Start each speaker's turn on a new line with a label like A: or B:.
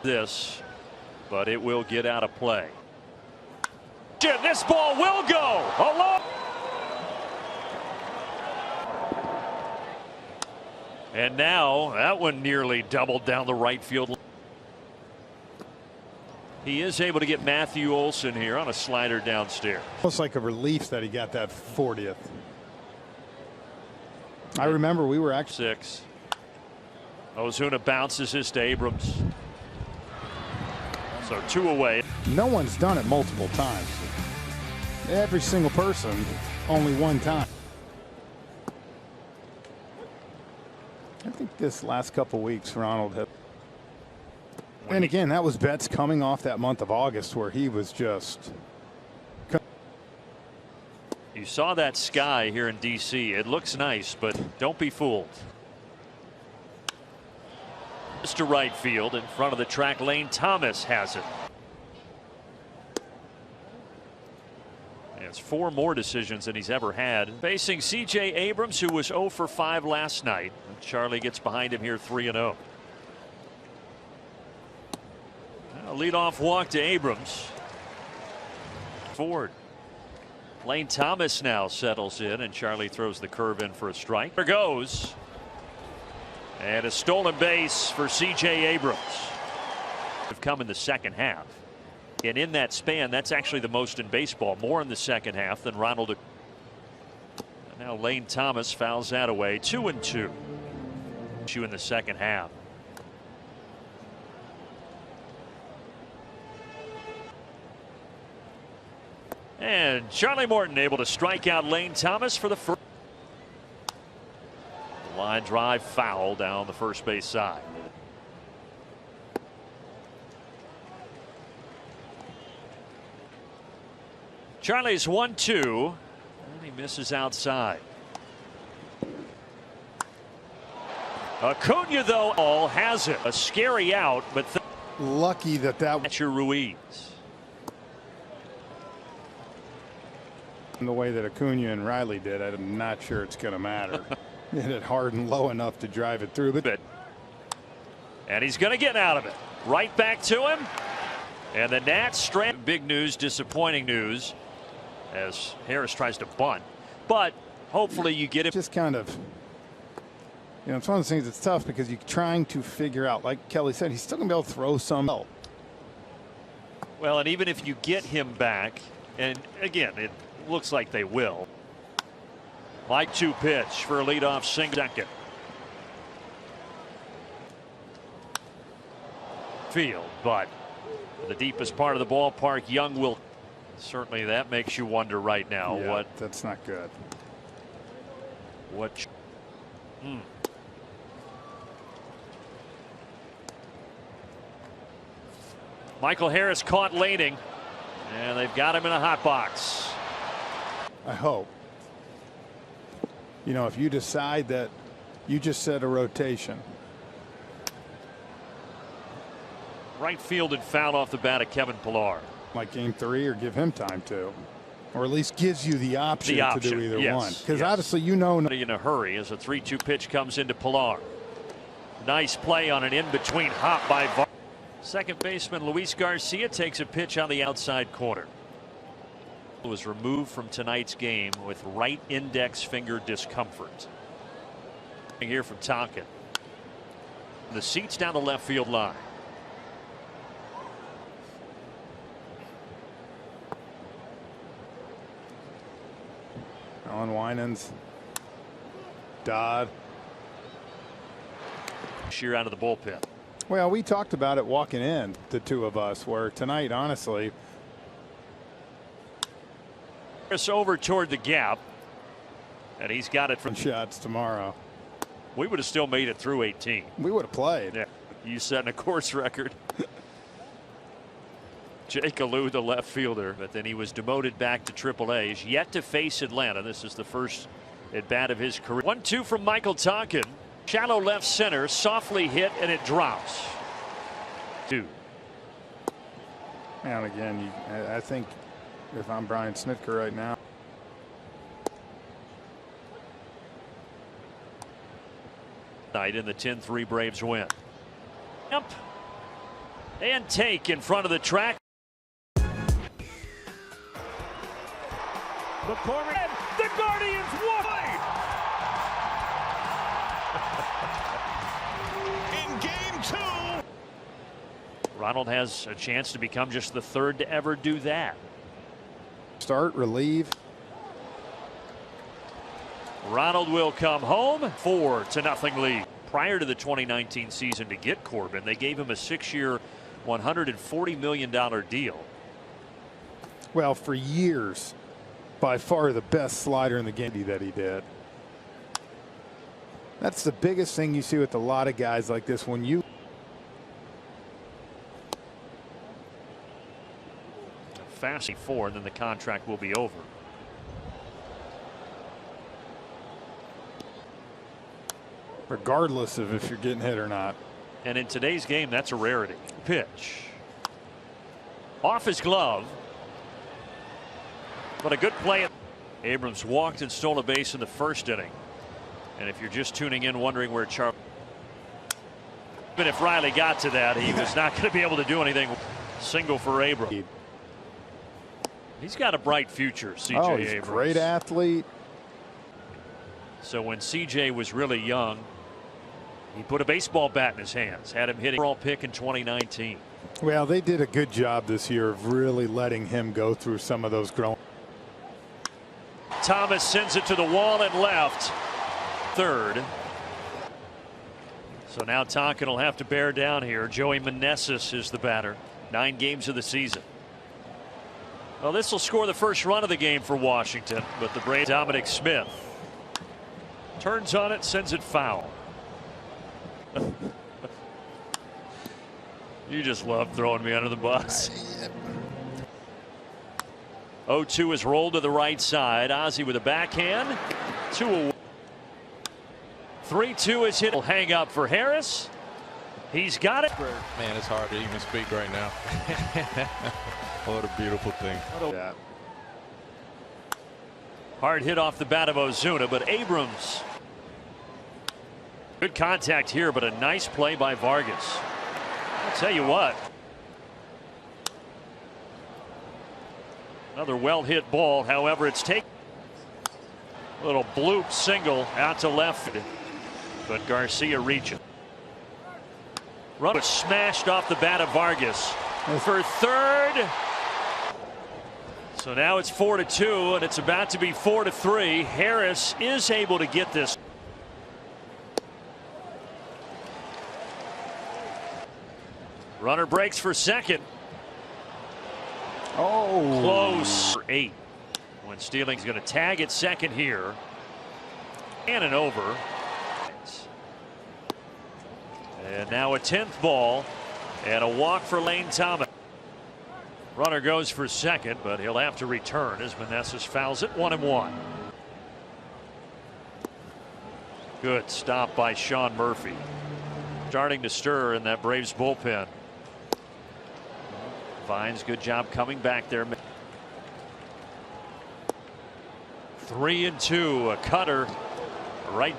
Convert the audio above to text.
A: this, but it will get out of play. This ball will go along. And now that one nearly doubled down the right field line. He is able to get Matthew Olson here on a slider downstairs.
B: Almost like a relief that he got that 40th. I remember we were actually
A: 6. Ozuna bounces this to Abrams. So 2 away.
B: No one's done it multiple times. Every single person only one time. I think this last couple weeks Ronald had. And again, that was Betts coming off that month of August where he was just.
A: You saw that sky here in D.C. It looks nice, but don't be fooled. To right field in front of the track. Lane Thomas has it. It's 4 more decisions than he's ever had. Facing C.J. Abrams, who was 0 for 5 last night. Charlie gets behind him here 3-0. A leadoff walk to Abrams. Ford. Lane Thomas now settles in, and Charlie throws the curve in for a strike. There goes. And a stolen base for C.J. Abrams. Have come in the second half. And in that span, that's actually the most in baseball. More in the second half than Ronald. And now Lane Thomas fouls that away. 2-2. In the second half. And Charlie Morton able to strike out Lane Thomas for the first. Line drive foul down the first base side. Charlie's 1-2, and he misses outside. Acuna, though, all has it. A scary out, but
B: lucky that
A: Catcher Ruiz.
B: The way that Acuna and Riley did, I'm not sure it's going to matter. Hit it hard and low enough to drive it through.
A: And he's going to get out of it. Right back to him. And the Nats strand. Big news, disappointing news, as Harris tries to bunt. But hopefully you get it.
B: Just kind of, it's one of those things that's tough because you're trying to figure out, like Kelly said, he's still going to be able to throw some.
A: Well, and even if you get him back, and again, it looks like they will. Like 2 pitch for a leadoff single. Second. Field, but the deepest part of the ballpark, Young will. Certainly that makes you wonder right now.
B: Yeah,
A: what.
B: That's not good.
A: What. Michael Harris caught laning, and they've got him in a hot box.
B: I hope. If you decide that you just set a rotation.
A: Right fielded foul off the bat of Kevin Pillar.
B: Like game 3, or give him time to, or at least gives you the option to do either one. Because obviously in
A: a hurry as a 3-2 pitch comes into Pillar. Nice play on an in-between hop by second baseman Luis Garcia takes a pitch on the outside corner. Was removed from tonight's game with right index finger discomfort. Here from Tonkin. The seats down the left field line.
B: Alan Winans. Dodd.
A: Sheer out of the bullpen.
B: Well, we talked about it walking in, the 2 of us, where tonight, honestly.
A: Over toward the gap, and he's got it from
B: shots tomorrow.
A: We would have still made it through 18.
B: We would have played.
A: Yeah, you setting a course record. Jake Alou, the left fielder, but then he was demoted back to AAA. He's yet to face Atlanta. This is the first at bat of his career. 1-2 from Michael Tonkin. Shallow left center, softly hit, and it drops. 2.
B: And again, I think if I'm Brian Snitker right now.
A: Night in the 10-3 Braves win. Yep. And take in front of the track. McCormick, the Guardians won! In game 2. Ronald has a chance to become just the third to ever do that.
B: Start, relieve.
A: Ronald will come home. 4-0 lead. Prior to the 2019 season to get Corbin, they gave him a 6-year, $140 million deal.
B: Well, for years, by far the best slider in the game that he did. That's the biggest thing you see with a lot of guys like this. When you
A: fast 4, and then the contract will be over.
B: Regardless of if you're getting hit or not.
A: And in today's game, that's a rarity. Pitch. Off his glove. But a good play. Abrams walked and stole a base in the first inning. And if you're just tuning in wondering where Charlie. But if Riley got to that, he was not going to be able to do anything. Single for Abrams. He's got a bright future, C.J.
B: Oh, he's
A: Abrams.
B: a great athlete.
A: So when C.J. was really young, he put a baseball bat in his hands, had him hitting overall pick in 2019.
B: Well, they did a good job this year of really letting him go through some of those growing.
A: Thomas sends it to the wall and left. Third. So now Tonkin will have to bear down here. Joey Meneses is the batter. 9 games of the season. Well, this will score the first run of the game for Washington, but the Braves. Dominic Smith turns on it, sends it foul. You just love throwing me under the bus. 0-2 is rolled to the right side. Ozzie with a backhand. 2-1. 3-2 is hit. Will hang up for Harris. He's got it.
C: Man, it's hard to even speak right now. What a beautiful thing.
A: Hard hit off the bat of Ozuna, but Abrams. Good contact here, but a nice play by Vargas. I'll tell you what. Another well hit ball. However, it's taken. A little bloop single out to left. But Garcia reaching. Run was smashed off the bat of Vargas for third. So now it's 4-2, and it's about to be 4-3. Harris is able to get this. Runner breaks for second.
B: Oh,
A: Close. 8. When Steeling's going to tag at second here. And an over. And now a 10th ball and a walk for Lane Thomas. Runner goes for second, but he'll have to return as Meneses fouls it. 1-1. Good stop by Sean Murphy. Starting to stir in that Braves bullpen. Vines, good job coming back there. 3-2, a cutter right.